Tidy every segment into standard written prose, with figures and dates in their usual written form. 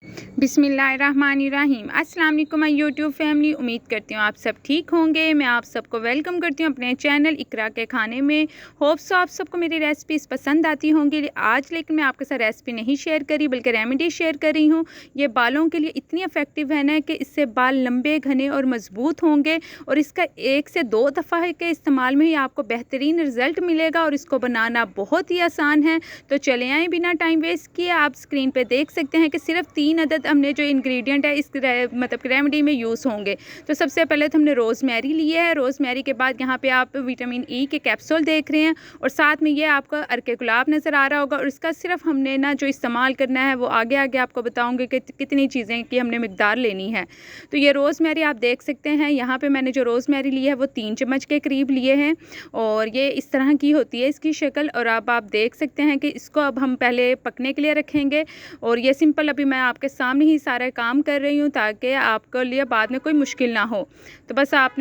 बिस्मिल्लाहिर्रहमानिर्रहीम। अस्सलाम वालेकुम माय यूट्यूब फैमिली। उम्मीद करती हूँ आप सब ठीक होंगे। मैं आप सबको वेलकम करती हूँ अपने चैनल इकरा के खाने में। होप्स आप सबको मेरी रेसिपीज़ पसंद आती होंगी। आज लेकिन मैं आपके साथ रेसिपी नहीं शेयर करी बल्कि रेमेडी शेयर कर रही हूँ। ये बालों के लिए इतनी इफ़ेक्टिव है ना कि इससे बाल लंबे घने और मज़बूत होंगे और इसका 1 से 2 दफ़ा के इस्तेमाल में ही आपको बेहतरीन रिज़ल्ट मिलेगा और इसको बनाना बहुत ही आसान है। तो चले आएँ बिना टाइम वेस्ट किए। आप स्क्रीन पर देख सकते हैं कि सिर्फ 3 अदद हमने जो इंग्रेडिएंट है इस मतलब रेमेडी में यूज़ होंगे। तो सबसे पहले तो हमने रोज़मेरी लिया है। रोज़मेरी के बाद यहाँ पे आप विटामिन ई के कैप्सूल देख रहे हैं और साथ में ये आपका अर्के गुलाब नज़र आ रहा होगा और इसका सिर्फ हमने ना जो इस्तेमाल करना है वो आगे आगे आपको बताऊँगी कि कितनी चीज़ें की हमने मिकदार लेनी है। तो ये रोज़मेरी आप देख सकते हैं। यहाँ पर मैंने जो रोज़मेरी ली है वो 3 चम्मच के करीब लिए हैं और ये इस तरह की होती है इसकी शक्ल। और अब आप देख सकते हैं कि इसको अब हम पहले पकने के लिए रखेंगे और ये सिंपल अभी मैं आपके सामने ही सारा काम कर रही हूँ ताकि आपके लिए बाद में कोई मुश्किल ना हो। तो बस आप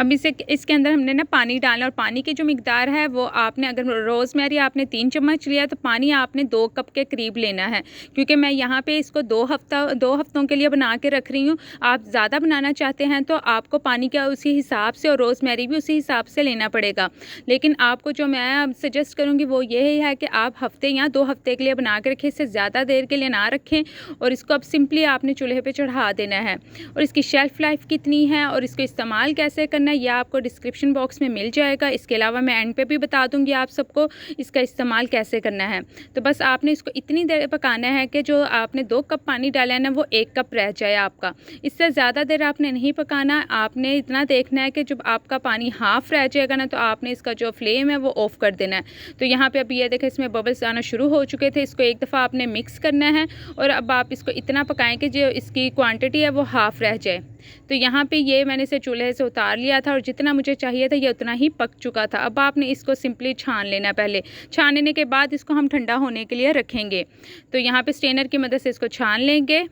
अब इसके अंदर हमने ना पानी डालना और पानी की जो मिकदार है वो आपने अगर रोज़मेरी आपने 3 चम्मच लिया तो पानी आपने 2 कप के करीब लेना है, क्योंकि मैं यहाँ पे इसको 2 हफ्तों के लिए बना के रख रही हूँ। आप ज़्यादा बनाना चाहते हैं तो आपको पानी का उसी हिसाब से और रोज़मेरी भी उसी हिसाब से लेना पड़ेगा। लेकिन आपको जो मैं सजेस्ट करूँगी वो यही है कि आप हफ्ते या 2 हफ्ते के लिए बना के रखें, इससे ज़्यादा देर के लिए ना रखें। और इसको अब सिंपली आपने चूल्हे पर चढ़ा देना है। और इसकी शेल्फ़ लाइफ कितनी है और इसको इस्तेमाल कैसे करना है यह आपको डिस्क्रिप्शन बॉक्स में मिल जाएगा। इसके अलावा मैं एंड पे भी बता दूंगी आप सबको इसका इस्तेमाल कैसे करना है। तो बस आपने इसको इतनी देर पकाना है कि जो आपने 2 कप पानी डाला है ना वो 1 कप रह जाए आपका। इससे ज़्यादा देर आपने नहीं पकाना। आपने इतना देखना है कि जब आपका पानी हाफ़ रह जाएगा ना तो आपने इसका जो फ्लेम है वो ऑफ़ कर देना है। तो यहाँ पर अभी ये देखें इसमें बबल्स आना शुरू हो चुके थे। इसको एक दफ़ा आपने मिक्स करना है और अब आप इसको इतना पकाएं कि जो इसकी क्वांटिटी है वो हाफ़ रह जाए। तो यहाँ पे ये मैंने इसे चूल्हे से उतार लिया था और जितना मुझे चाहिए था ये उतना ही पक चुका था। अब आपने इसको सिंपली छान लेना। पहले छानने के बाद इसको हम ठंडा होने के लिए रखेंगे। तो यहाँ पे स्ट्रेनर की मदद से इसको छान लेंगे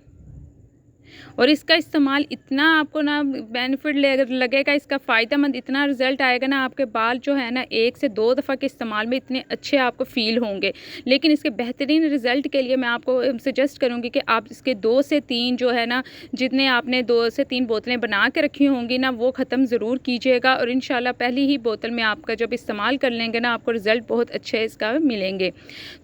और इसका इस्तेमाल इतना आपको ना बेनिफिट लगेगा, इसका फ़ायदेमंद इतना रिज़ल्ट आएगा ना, आपके बाल जो है ना 1 से 2 दफ़ा के इस्तेमाल में इतने अच्छे आपको फ़ील होंगे। लेकिन इसके बेहतरीन रिज़ल्ट के लिए मैं आपको सजेस्ट करूँगी कि आप इसके 2 से 3 जो है ना, जितने आपने 2 से 3 बोतलें बना के रखी होंगी ना वो ख़त्म ज़रूर कीजिएगा और इंशाल्लाह पहली ही बोतल में आपका जब इस्तेमाल कर लेंगे ना आपको रिज़ल्ट बहुत अच्छे इसका मिलेंगे।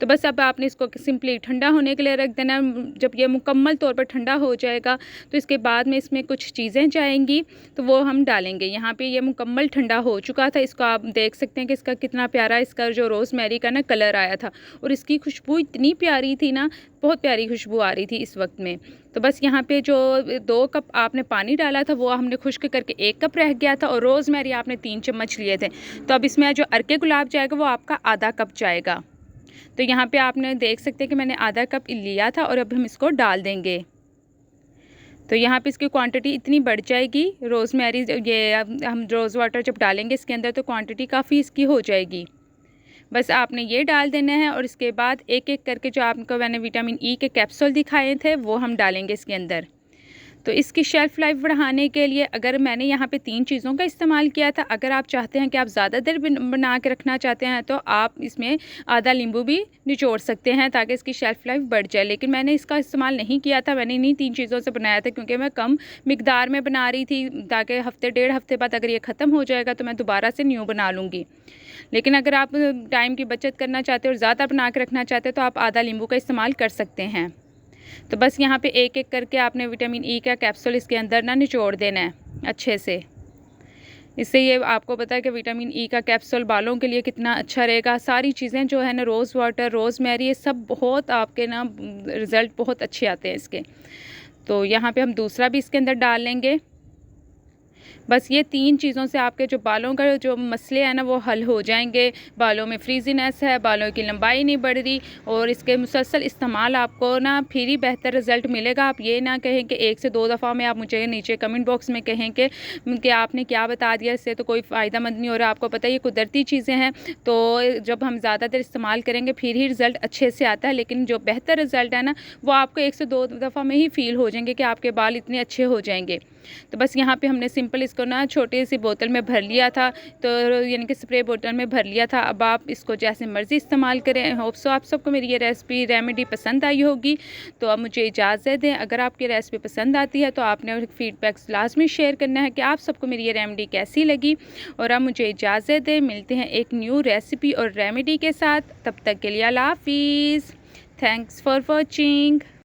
तो बस अब आपने इसको सिंपली ठंडा होने के लिए रख देना। जब ये मुकम्मल तौर पर ठंडा हो जाएगा तो इसके बाद में इसमें कुछ चीज़ें जाएंगी तो वो हम डालेंगे। यहाँ पे ये मुकम्मल ठंडा हो चुका था। इसको आप देख सकते हैं कि इसका कितना प्यारा इसका जो रोज़मेरी का ना कलर आया था और इसकी खुशबू इतनी प्यारी थी ना, बहुत प्यारी खुशबू आ रही थी इस वक्त में। तो बस यहाँ पे जो 2 कप आपने पानी डाला था वो हमने खुश्क करके 1 कप रह गया था और रोज़मेरी आपने 3 चम्मच लिए थे। तो अब इसमें जो अर्के गुलाब जाएगा वो आपका आधा कप जाएगा। तो यहाँ पे आपने देख सकते हैं कि मैंने आधा कप लिया था और अब हम इसको डाल देंगे। तो यहाँ पे इसकी क्वांटिटी इतनी बढ़ जाएगी। रोज़मेरी ये हम रोज़ वाटर जब डालेंगे इसके अंदर तो क्वांटिटी काफ़ी इसकी हो जाएगी। बस आपने ये डाल देना है और इसके बाद एक एक करके जो आपको मैंने विटामिन ई के कैप्सूल दिखाए थे वो हम डालेंगे इसके अंदर। तो इसकी शेल्फ़ लाइफ बढ़ाने के लिए अगर मैंने यहाँ पे 3 चीज़ों का इस्तेमाल किया था। अगर आप चाहते हैं कि आप ज़्यादा देर बना के रखना चाहते हैं तो आप इसमें आधा नींबू भी निचोड़ सकते हैं ताकि इसकी शेल्फ़ लाइफ बढ़ जाए। लेकिन मैंने इसका इस्तेमाल नहीं किया था। मैंने इन्हीं 3 चीज़ों से बनाया था क्योंकि मैं कम मिकदार में बना रही थी ताकि हफ़्ते 1.5 हफ़्ते बाद अगर ये ख़त्म हो जाएगा तो मैं दोबारा से न्यू बना लूँगी। लेकिन अगर आप टाइम की बचत करना चाहते हो और ज़्यादा बना के रखना चाहते हो तो आप आधा नींबू का इस्तेमाल कर सकते हैं। तो बस यहाँ पे एक एक करके आपने विटामिन ई का कैप्सूल इसके अंदर ना निचोड़ देना है अच्छे से। इससे ये आपको पता है कि विटामिन ई का कैप्सूल बालों के लिए कितना अच्छा रहेगा। सारी चीज़ें जो है ना रोज़ वाटर रोज़मेरी ये सब बहुत आपके ना रिज़ल्ट बहुत अच्छे आते हैं इसके। तो यहाँ पे हम दूसरा भी इसके अंदर डाल लेंगे। बस ये 3 चीज़ों से आपके जो बालों का जो मसले हैं ना वो हल हो जाएंगे। बालों में फ्रीजीनेस है, बालों की लंबाई नहीं बढ़ रही और इसके मुसलसल इस्तेमाल आपको ना फिर ही बेहतर रिज़ल्ट मिलेगा। आप ये ना कहें कि 1 से 2 दफ़ा में आप मुझे नीचे कमेंट बॉक्स में कहें कि आपने क्या बता दिया, इससे तो कोई फ़ायदा मंद नहीं हो रहा। आपको पता है ये कुदरती चीज़ें हैं तो जब हम ज़्यादा देर इस्तेमाल करेंगे फिर ही रिज़ल्ट अच्छे से आता है। लेकिन जो बेहतर रिज़ल्ट है ना वो आपको 1 से 2 दफ़ा में ही फ़ील हो जाएंगे कि आपके बाल इतने अच्छे हो जाएंगे। तो बस यहाँ पे हमने सिंपल इसको ना छोटे सी बोतल में भर लिया था, तो यानी कि स्प्रे बोतल में भर लिया था। अब आप इसको जैसे मर्ज़ी इस्तेमाल करें। होप सो आप सबको मेरी ये रेमेडी पसंद आई होगी। तो अब मुझे इजाज़त दें। अगर आपकी रेसिपी पसंद आती है तो आपने फ़ीडबैक्स लाजमी शेयर करना है कि आप सबको मेरी ये रेमेडी कैसी लगी। और अब मुझे इजाज़त दें, मिलते हैं एक न्यू रेसिपी और रेमेडी के साथ। तब तक के लिए अल्लाह हाफ़िज़। Thanks for watching.